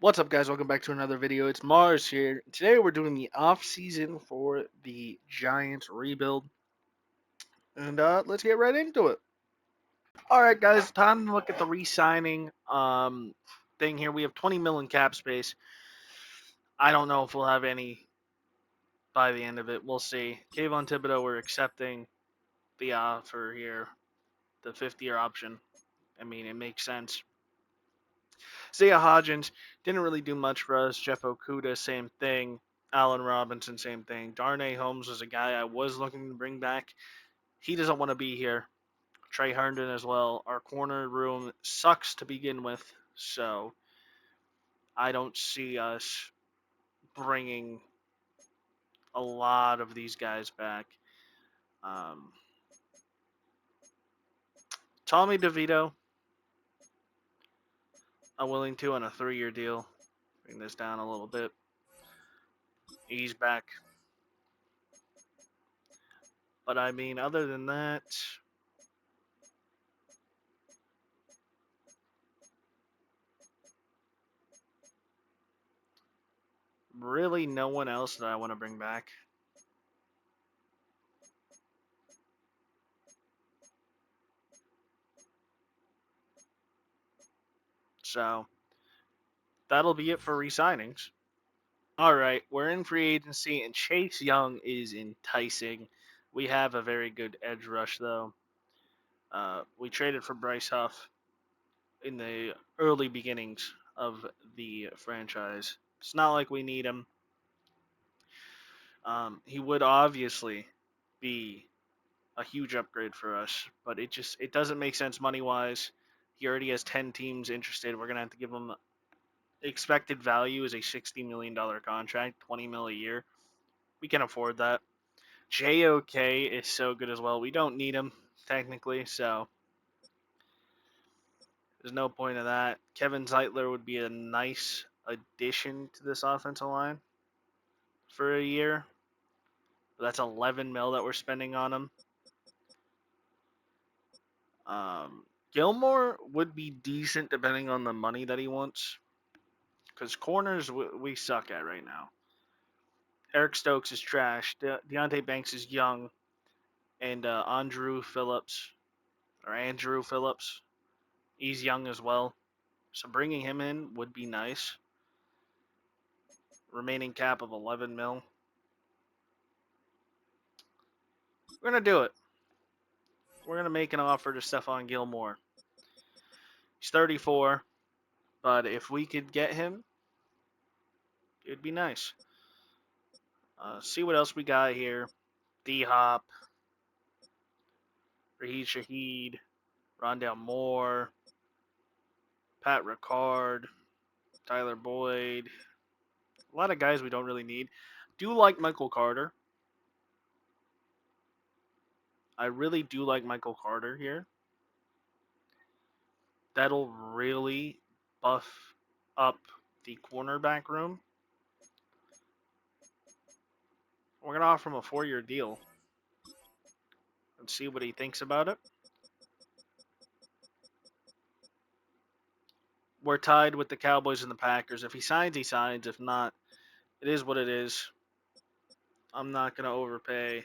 What's up, guys? Welcome back to another video. It's Mars here. Today we're doing the off season for the Giants rebuild, and let's get right into it. All right, guys, time to look at the re-signing thing here. We have 20 million cap space. I don't know if we'll have any by the end of it. We'll see. Kayvon Thibodeau, we're accepting the offer here, the 50-year option. I mean, it makes sense. Zaya Hodgins didn't really do much for us. Jeff Okuda, same thing. Allen Robinson, same thing. Darnay Holmes was a guy I was looking to bring back. He doesn't want to be here. Trey Herndon as well. Our corner room sucks to begin with, so I don't see us bringing a lot of these guys back. Um, Tommy DeVito, I'm willing to on a 3-year deal. Bring this down a little bit. He's back. But I mean, other than that, really no one else that I want to bring back. So that'll be it for re-signings. All right, we're in free agency, and Chase Young is enticing. We have a very good edge rush, though. We traded for Bryce Huff in the early beginnings of the franchise. It's not like we need him. He would obviously be a huge upgrade for us, but it doesn't make sense money wise. He already has 10 teams interested. We're gonna have to give him expected value is a $60 million contract, 20 mil a year. We can afford that. JOK is so good as well. We don't need him technically, so there's no point of that. Kevin Zeitler would be a nice addition to this offensive line for a year. That's 11 mil that we're spending on him. Um, Gilmore would be decent depending on the money that he wants, because corners we suck at right now. Eric Stokes is trash. Deontay Banks is young, and Andrew Phillips, he's young as well. So bringing him in would be nice. Remaining cap of 11 mil. We're gonna do it. We're gonna make an offer to Stephon Gilmore. He's 34, but if we could get him, it'd be nice. See what else we got here. D Hop, Raheed Shaheed, Rondell Moore, Pat Ricard, Tyler Boyd. A lot of guys we don't really need. Do like Michael Carter. I really do like Michael Carter here. That'll really buff up the cornerback room. We're going to offer him a 4-year deal and see what he thinks about it. We're tied with the Cowboys and the Packers. If he signs, he signs. If not, it is what it is. I'm not going to overpay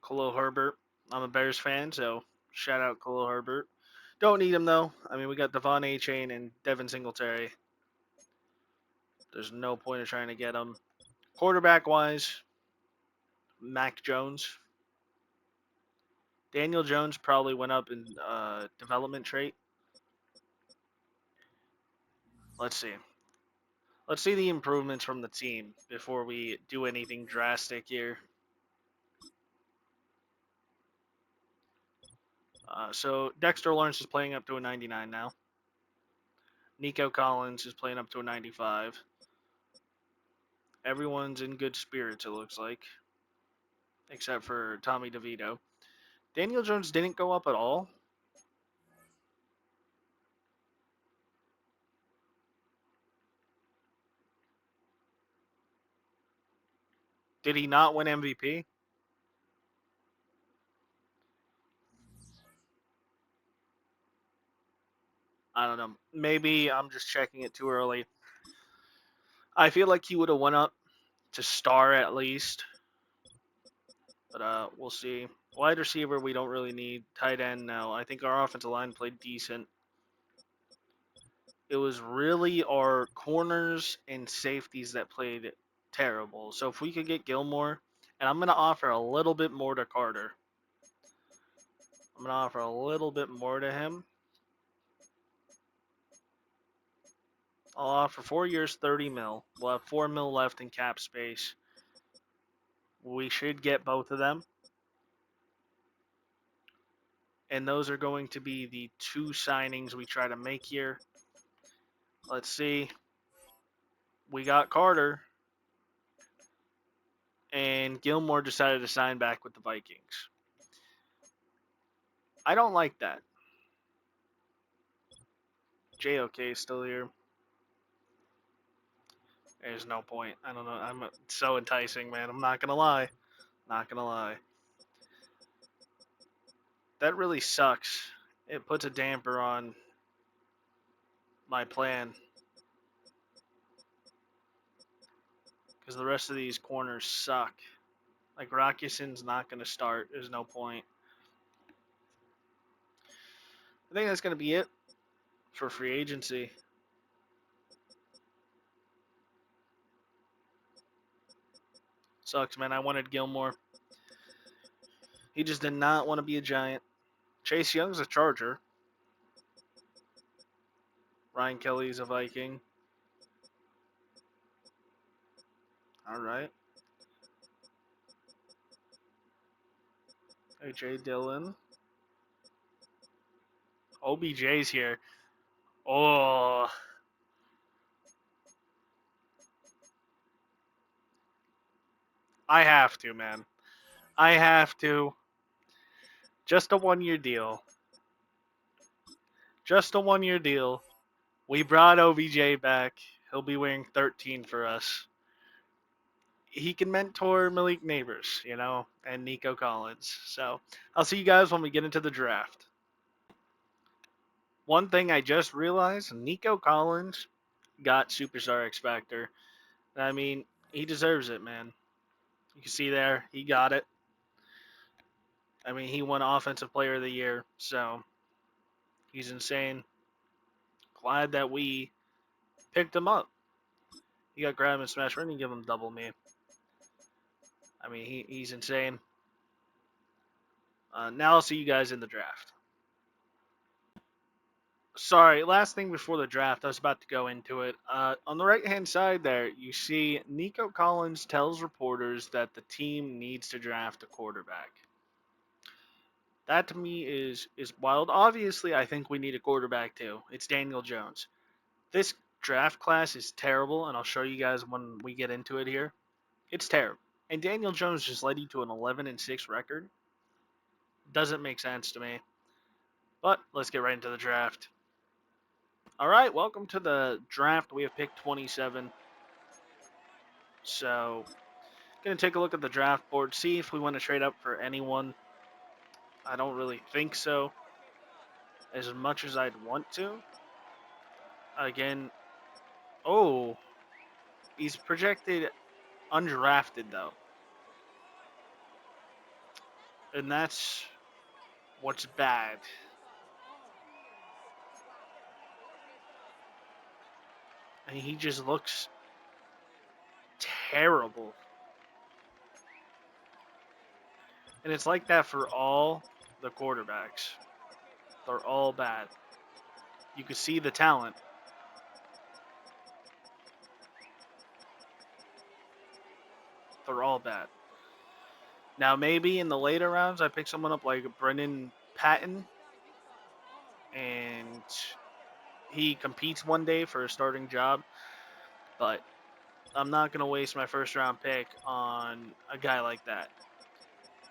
Khalil Herbert. I'm a Bears fan, so shout out Khalil Herbert. Don't need him, though. I mean, we got Devon A-Chain and Devin Singletary. There's no point in trying to get him. Quarterback-wise, Mac Jones. Daniel Jones probably went up in development trait. Let's see. Let's see the improvements from the team before we do anything drastic here. So Dexter Lawrence is playing up to a 99 now. Nico Collins is playing up to a 95. Everyone's in good spirits, it looks like, except for Tommy DeVito. Daniel Jones didn't go up at all. Did he not win MVP? I don't know. Maybe I'm just checking it too early. I feel like he would have went up to star at least, but we'll see. Wide receiver, we don't really need. Tight end, no. I think our offensive line played decent. It was really our corners and safeties that played terrible. So if we could get Gilmore, and I'm going to offer a little bit more to Carter. I'm going to offer a little bit more to him. I'll offer 4 years, 30 mil. We'll have 4 mil left in cap space. We should get both of them. And those are going to be the 2 signings we try to make here. Let's see. We got Carter. And Gilmore decided to sign back with the Vikings. I don't like that. JOK is still here. There's no point. I don't know. I'm so enticing, man. I'm not gonna lie. Not gonna lie. That really sucks. It puts a damper on my plan. Because the rest of these corners suck. Like, Rockison's not gonna start. There's no point. I think that's gonna be it for free agency. Sucks, man. I wanted Gilmore. He just did not want to be a Giant. Chase Young's a Charger. Ryan Kelly's a Viking. All right. A.J. Dillon. OBJ's here. Oh. I have to, man. I have to. Just a 1 year deal. Just a 1 year deal. We brought OBJ back. He'll be wearing 13 for us. He can mentor Malik Neighbors, and Nico Collins. So I'll see you guys when we get into the draft. One thing I just realized, Nico Collins got Superstar X Factor. I mean, he deserves it, man. You can see there, he got it. I mean, he won Offensive Player of the Year, so he's insane. Glad that we picked him up. He got grab and smash run and give him double me. I mean, he's insane. Now I'll see you guys in the draft. Sorry, last thing before the draft, I was about to go into it. On the right-hand side there, you see Nico Collins tells reporters that the team needs to draft a quarterback. That to me is wild. Obviously, I think we need a quarterback too. It's Daniel Jones. This draft class is terrible, and I'll show you guys when we get into it here. It's terrible. And Daniel Jones just led you to an 11-6 record. Doesn't make sense to me. But let's get right into the draft. All right, welcome to the draft. We have picked 27. So, going to take a look at the draft board, see if we want to trade up for anyone. I don't really think so, as much as I'd want to. Again, oh, he's projected undrafted, though. And that's what's bad. And he just looks terrible. And it's like that for all the quarterbacks. They're all bad. You can see the talent. They're all bad. Now, maybe in the later rounds, I pick someone up like Brennan Patton, and he competes one day for a starting job. But I'm not going to waste my first round pick on a guy like that.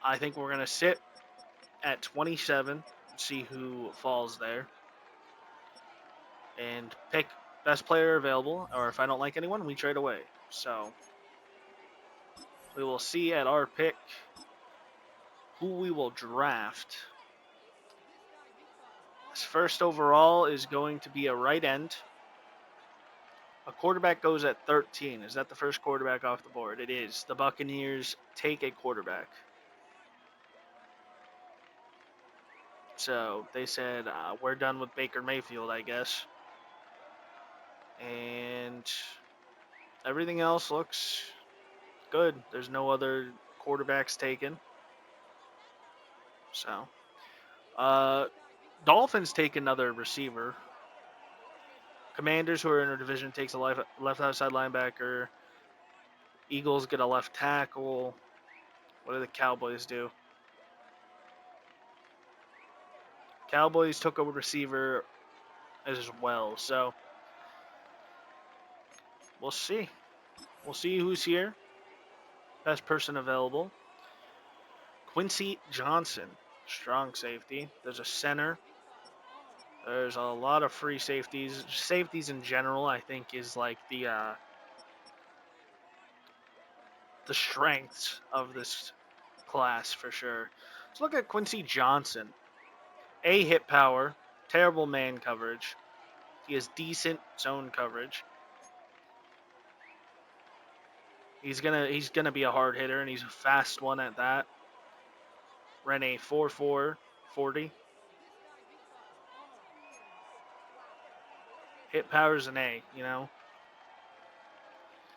I think we're going to sit at 27, see who falls there, and pick best player available, or if I don't like anyone, we trade away. So we will see at our pick who we will draft. His first overall is going to be a right end. A quarterback goes at 13. Is that the first quarterback off the board? It is. The Buccaneers take a quarterback. So they said, we're done with Baker Mayfield, I guess. And everything else looks good. There's no other quarterbacks taken. So, Dolphins take another receiver. Commanders, who are in our division, takes a left outside linebacker. Eagles get a left tackle. What do the Cowboys do? Cowboys took a receiver as well. So we'll see. We'll see who's here. Best person available. Quincy Johnson, strong safety. There's a center. There's a lot of free safeties. Safeties in general, I think, is like the strengths of this class for sure. Let's look at Quincy Johnson. A, hit power, terrible man coverage. He has decent zone coverage. He's gonna be a hard hitter, and he's a fast one at that. Ran a 4.4 40. Hit power's an A, you know.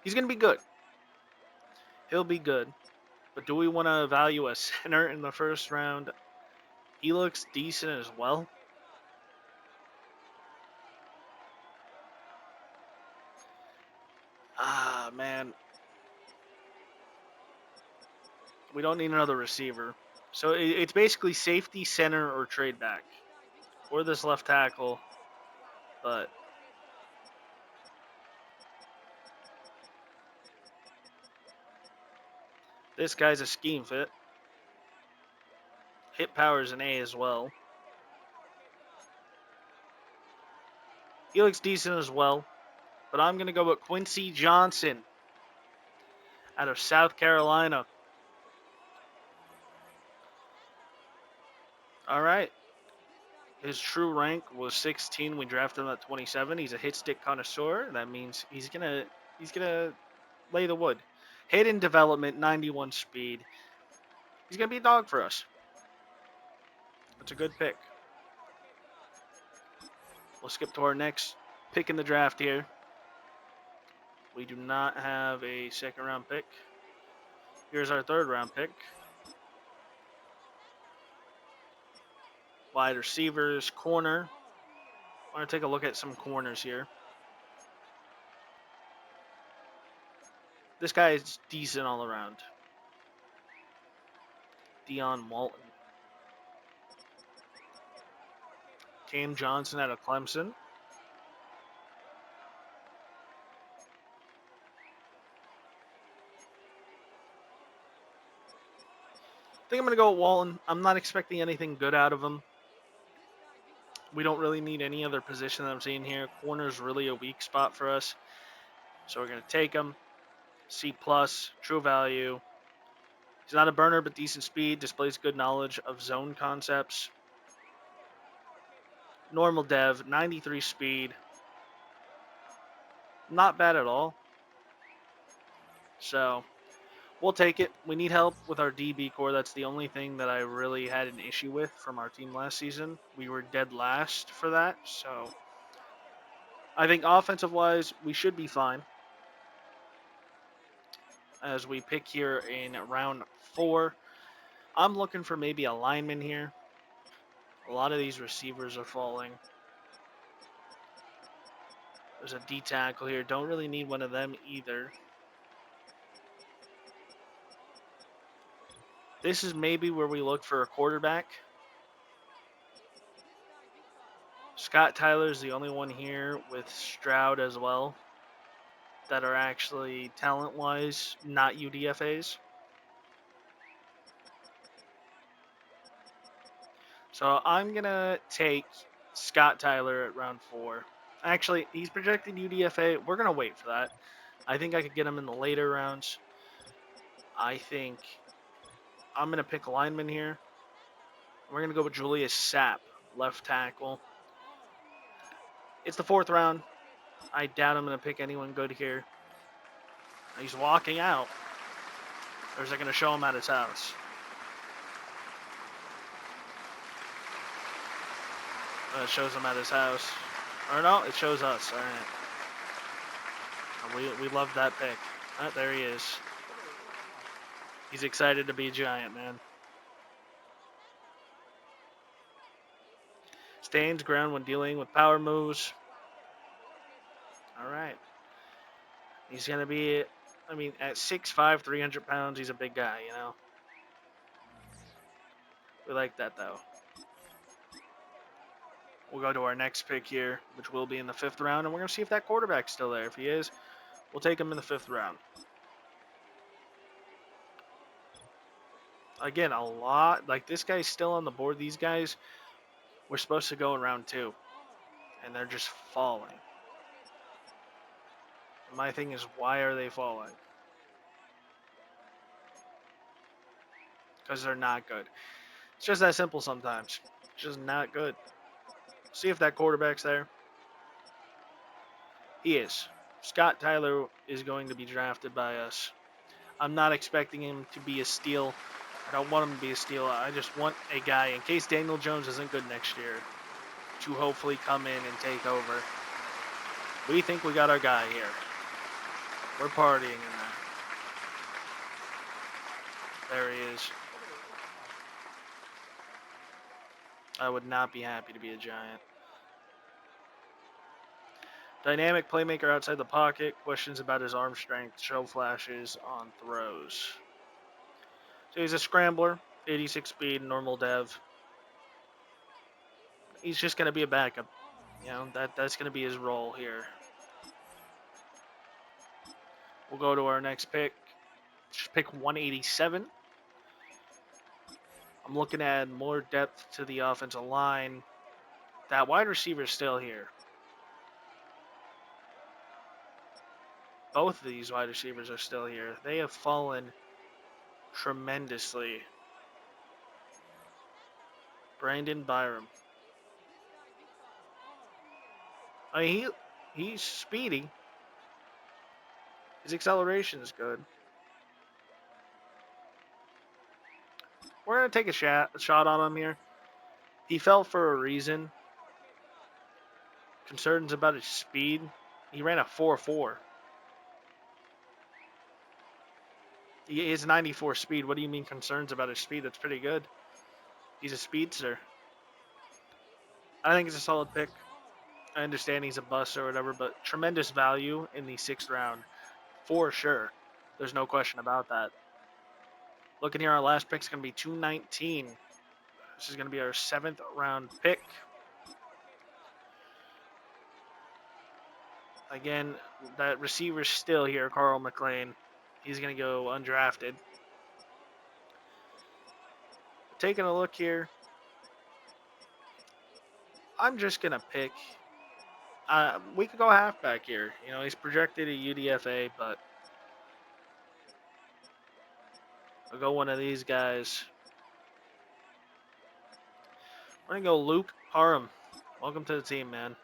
He's gonna be good. He'll be good. But do we want to value a center in the first round? He looks decent as well. Ah, man. We don't need another receiver. So it's basically safety, center, or trade back. Or this left tackle. But this guy's a scheme fit. Hit power's an A as well. He looks decent as well. But I'm going to go with Quincy Johnson out of South Carolina. All right. His true rank was 16. We drafted him at 27. He's a hit stick connoisseur. That means he's gonna lay the wood. Hidden development, 91 speed. He's gonna be a dog for us. That's a good pick. We'll skip to our next pick in the draft here. We do not have a second round pick. Here's our third round pick. Wide receivers, corner. I want to take a look at some corners here. This guy is decent all around. Dion Walton. Cam Johnson out of Clemson. I think I'm going to go with Walton. I'm not expecting anything good out of him. We don't really need any other position that I'm seeing here. Corner is really a weak spot for us. So we're going to take him. C+, true value. He's not a burner, but decent speed. Displays good knowledge of zone concepts. Normal dev, 93 speed. Not bad at all. So we'll take it. We need help with our DB core. That's the only thing that I really had an issue with from our team last season. We were dead last for that. So I think offensive-wise, we should be fine. As we pick here in round 4. I'm looking for maybe a lineman here. A lot of these receivers are falling. There's a D tackle here. Don't really need one of them either. This is maybe where we look for a quarterback. Scott Tyler is the only one here with Stroud as well that are actually talent-wise not UDFAs. So I'm going to take Scott Tyler at round 4. Actually, he's projected UDFA. We're going to wait for that. I think I could get him in the later rounds. I think I'm going to pick a lineman here. We're going to go with Julius Sapp. left tackle. It's the 4th round. I doubt I'm going to pick anyone good here. He's walking out. Or is it going to show him at his house? It shows him at his house. Or no, it shows us. All right. We love that pick. Oh, there he is. He's excited to be a Giant, man. Stands ground when dealing with power moves. All right. He's going to be, I mean, at 6'5", 300 pounds, he's a big guy, you know. We like that, though. We'll go to our next pick here, which will be in the 5th round, and we're going to see if that quarterback's still there. If he is, we'll take him in the 5th round. Again, a lot, like this guy's still on the board. These guys were supposed to go in round 2, and they're just falling. My thing is, why are they falling? Because they're not good. It's just that simple sometimes. It's just not good. See if that quarterback's there. He is. Scott Tyler is going to be drafted by us. I'm not expecting him to be a steal. I don't want him to be a steal. I just want a guy, in case Daniel Jones isn't good next year, to hopefully come in and take over. We think we got our guy here. We're partying in there. There he is. I would not be happy to be a Giant. Dynamic playmaker outside the pocket. Questions about his arm strength. Show flashes on throws. So he's a scrambler. 86 speed, normal dev. He's just going to be a backup. You know, that's going to be his role here. We'll go to our next pick. Pick 187. I'm looking to add more depth to the offensive line. That wide receiver is still here. Both of these wide receivers are still here. They have fallen tremendously. Brandon Byram. I mean, he's speedy. His acceleration is good. We're going to take a shot on him here. He fell for a reason. Concerns about his speed. He ran a 4.4. He is 94 speed. What do you mean concerns about his speed? That's pretty good. He's a speedster. I think it's a solid pick. I understand he's a bust or whatever, but tremendous value in the 6th round. For sure. There's no question about that. Looking here, our last pick is going to be 219. This is going to be our 7th round pick. Again, that receiver's still here, Carl McLean. He's going to go undrafted. Taking a look here. I'm just going to pick. We could go halfback here. You know, he's projected a UDFA, but I'll go one of these guys. We're going to go Luke Parham. Welcome to the team, man.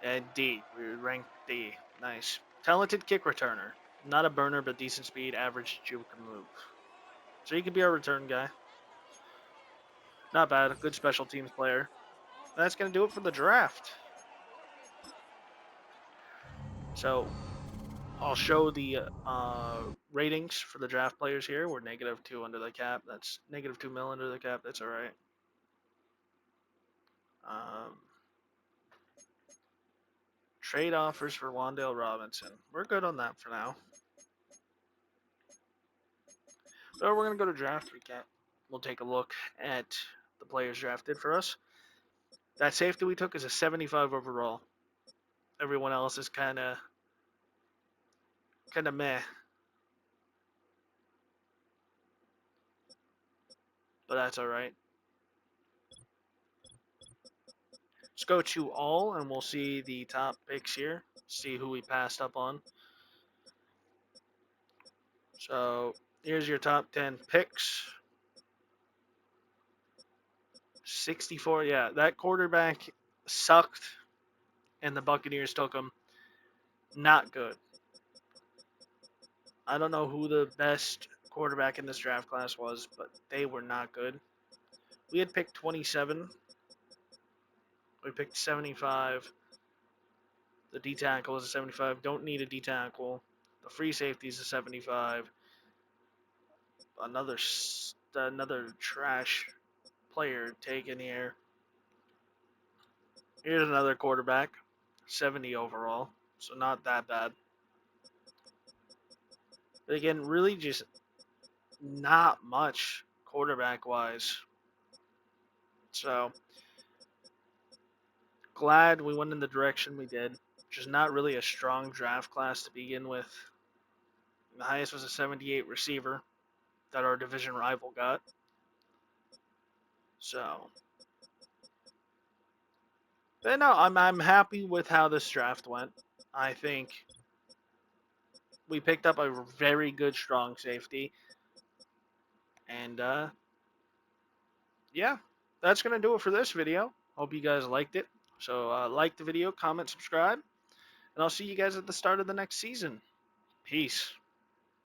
And D. We ranked D. Nice. Talented kick returner. Not a burner, but decent speed, average juke and move. So he could be our return guy. Not bad. A good special teams player. That's going to do it for the draft. So I'll show the ratings for the draft players here. We're -2 under the cap. That's -2 mil under the cap. That's all right. Trade offers for Wan'Dale Robinson. We're good on that for now. So we're going to go to draft recap. We'll take a look at the players drafted for us. That safety we took is a 75 overall. Everyone else is kind of meh. But that's all right. Let's go to all, and we'll see the top picks here. See who we passed up on. So here's your top 10 picks. 64. Yeah, that quarterback sucked, and the Buccaneers took him. Not good. I don't know who the best quarterback in this draft class was, but they were not good. We had picked 27. We picked 75. The D tackle is a 75. Don't need a D tackle. The free safety is a 75. Another trash player taken here. Here's another quarterback, 70 overall, so not that bad. But again, really just not much quarterback wise. So glad we went in the direction we did. Just not really a strong draft class to begin with. The highest was a 78 receiver that our division rival got. So, but no, I'm happy with how this draft went. I think we picked up a very good strong safety, and yeah, that's gonna do it for this video. Hope you guys liked it. So like the video, comment, subscribe, and I'll see you guys at the start of the next season. Peace.